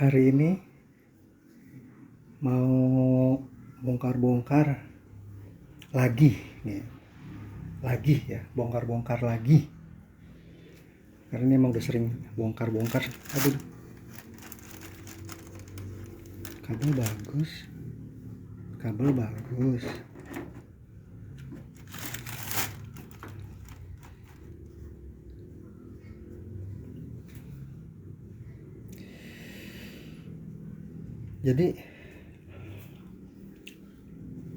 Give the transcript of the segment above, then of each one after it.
Hari ini mau bongkar-bongkar lagi nih. Lagi ya, bongkar-bongkar lagi. Karena ini emang udah sering bongkar-bongkar. Aduh. Kabel bagus. Kabel bagus. Jadi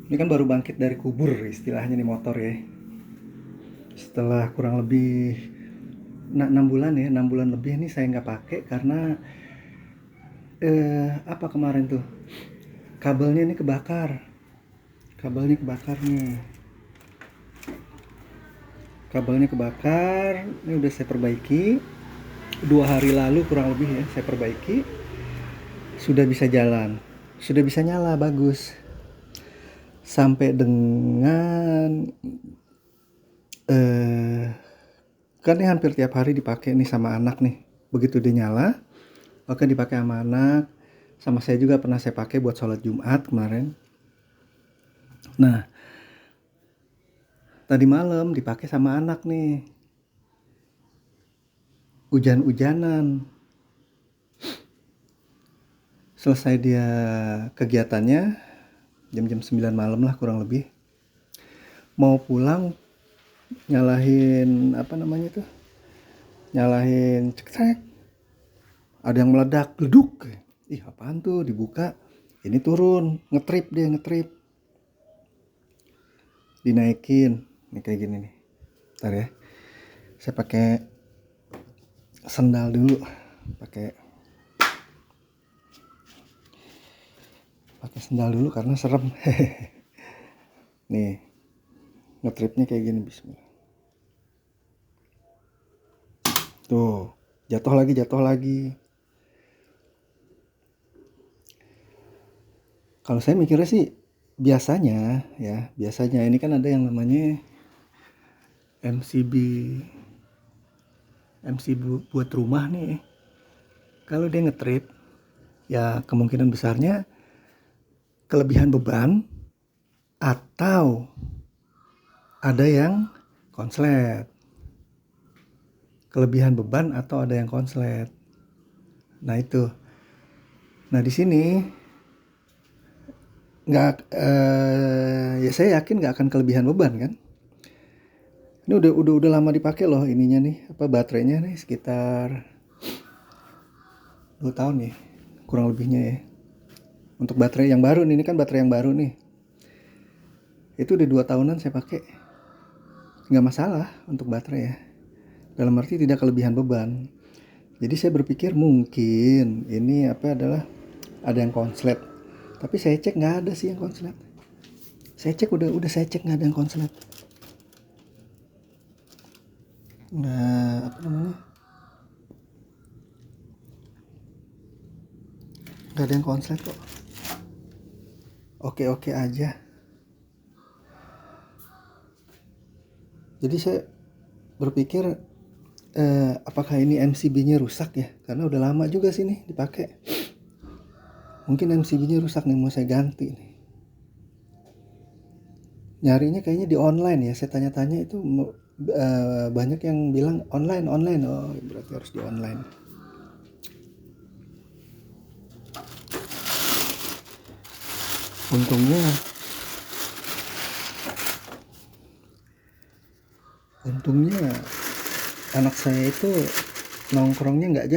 ini kan baru bangkit dari kubur istilahnya nih motor ya. Setelah kurang lebih 6 bulan ya, 6 bulan lebih nih saya nggak pakai karena apa kemarin tuh kabelnya ini kebakar. Kabelnya kebakar nih. Kabelnya kebakar, ini udah saya perbaiki. 2 hari lalu kurang lebih ya saya perbaiki. Sudah bisa jalan, sudah bisa nyala bagus. Sampai dengan kan ini hampir tiap hari dipakai nih sama anak nih. Begitu dia nyala, oke dipakai sama anak. Sama saya juga pernah saya pakai buat sholat Jumat kemarin. Nah, tadi malam dipakai sama anak nih. Hujan-hujanan. Selesai dia kegiatannya jam-jam 9 malam lah kurang lebih. Mau pulang nyalahin nyalahin cekrek. Ada yang meledak, leduk. Ih, apaan tuh? Dibuka. Ini turun, ngetrip. Dinaikin. Ini kayak gini nih. Bentar ya. Saya pakai sendal dulu. Pakai sendal dulu karena serem. Nih, ngetripnya kayak gini, bismillah. Tuh, jatuh lagi. Kalau saya mikirnya sih biasanya ini kan ada yang namanya MCB buat rumah nih. Kalau dia ngetrip, ya kemungkinan besarnya kelebihan beban atau ada yang konslet. Kelebihan beban atau ada yang konslet. Nah itu. Nah di sini ya saya yakin nggak akan kelebihan beban kan. Ini udah lama dipakai loh ininya nih, baterainya nih sekitar 2 tahun nih kurang lebihnya ya. Untuk baterai yang baru nih, ini kan baterai yang baru nih. Itu udah 2 tahunan saya pakai. Nggak masalah untuk baterai ya. Dalam arti tidak kelebihan beban. Jadi saya berpikir mungkin ini adalah ada yang konslet. Tapi saya cek nggak ada sih yang konslet. Saya cek udah saya cek nggak ada yang konslet. Nah, nggak ada yang konslet kok. Oke aja. Jadi saya berpikir apakah ini MCB-nya rusak ya? Karena udah lama juga sih nih dipakai. Mungkin MCB-nya rusak nih, mau saya ganti nih. Nyarinya kayaknya di online ya. Saya tanya-tanya itu banyak yang bilang online. Oh, berarti harus di online. Untungnya anak saya itu nongkrongnya nggak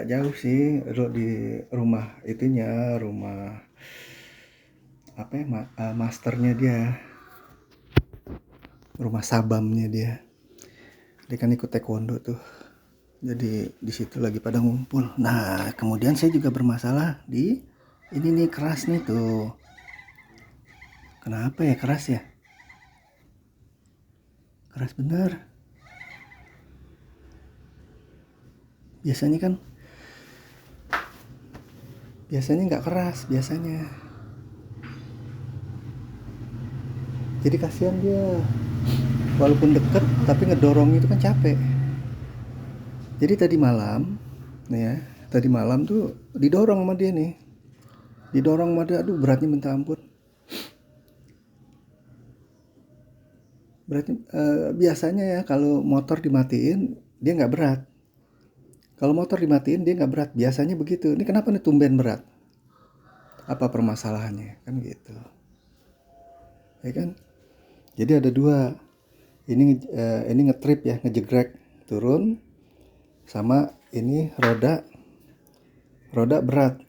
jauh sih di rumah itunya, rumah masternya dia, rumah sabamnya dia kan ikut taekwondo tuh, jadi di situ lagi pada ngumpul. Nah kemudian saya juga bermasalah di ini nih, keras nih tuh. Kenapa ya keras ya? Keras bener. Biasanya nggak keras biasanya. Jadi kasihan dia. Walaupun deket tapi ngedorong itu kan capek. Jadi tadi malam nih ya, Tadi malam tuh didorong sama dia nih. Didorong sama dia, aduh beratnya minta ampun. Berarti biasanya ya kalau motor dimatiin dia nggak berat. Kalau motor dimatiin dia nggak berat. Biasanya begitu. Ini kenapa nih tumben berat? Apa permasalahannya? Kan gitu. Ya kan? Jadi ada dua. Ini ngetrip ya, ngejegrek turun, sama ini roda berat.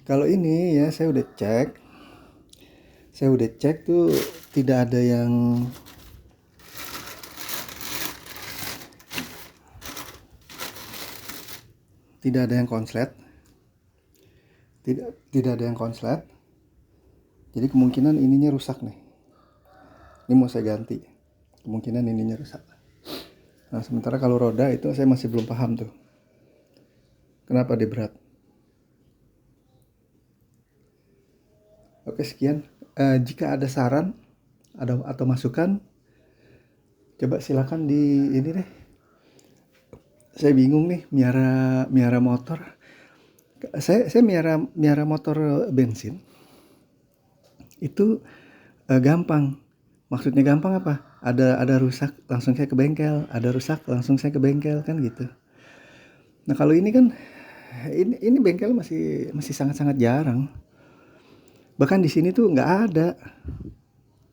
Kalau ini ya saya udah cek tuh tidak ada yang konslet. Tidak ada yang konslet. Jadi kemungkinan ininya rusak nih. Ini mau saya ganti. Kemungkinan ininya rusak. Nah, sementara kalau roda itu saya masih belum paham tuh. Kenapa dia berat? Oke, sekian. Jika ada saran atau masukan, coba silakan di ini deh. Saya bingung nih miara motor. Saya miara motor bensin. Itu gampang. Maksudnya gampang apa? Ada rusak langsung saya ke bengkel, ada rusak langsung saya ke bengkel, kan gitu. Nah, kalau ini kan ini bengkel masih sangat-sangat jarang. Bahkan di sini tuh nggak ada.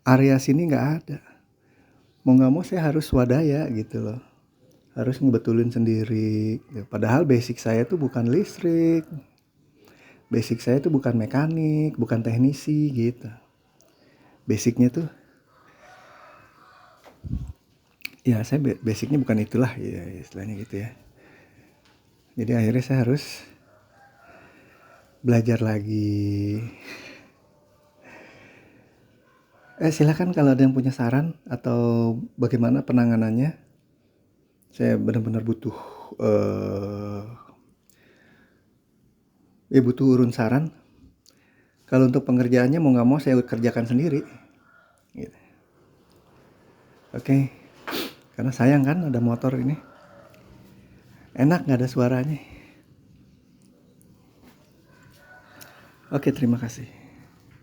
Area sini nggak ada. Mau nggak mau saya harus swadaya gitu loh. Harus ngebetulin sendiri. Padahal basic saya tuh bukan listrik. Basic saya tuh bukan mekanik, bukan teknisi gitu. Basicnya tuh ya saya basicnya bukan itulah ya, istilahnya gitu ya. Jadi akhirnya saya harus belajar lagi. Silakan kalau ada yang punya saran atau bagaimana penanganannya. Saya benar-benar butuh butuh urun saran. Kalau untuk pengerjaannya mau nggak mau saya kerjakan sendiri. Gitu. Oke. Karena sayang kan ada motor ini. Enak nggak ada suaranya. Oke, terima kasih.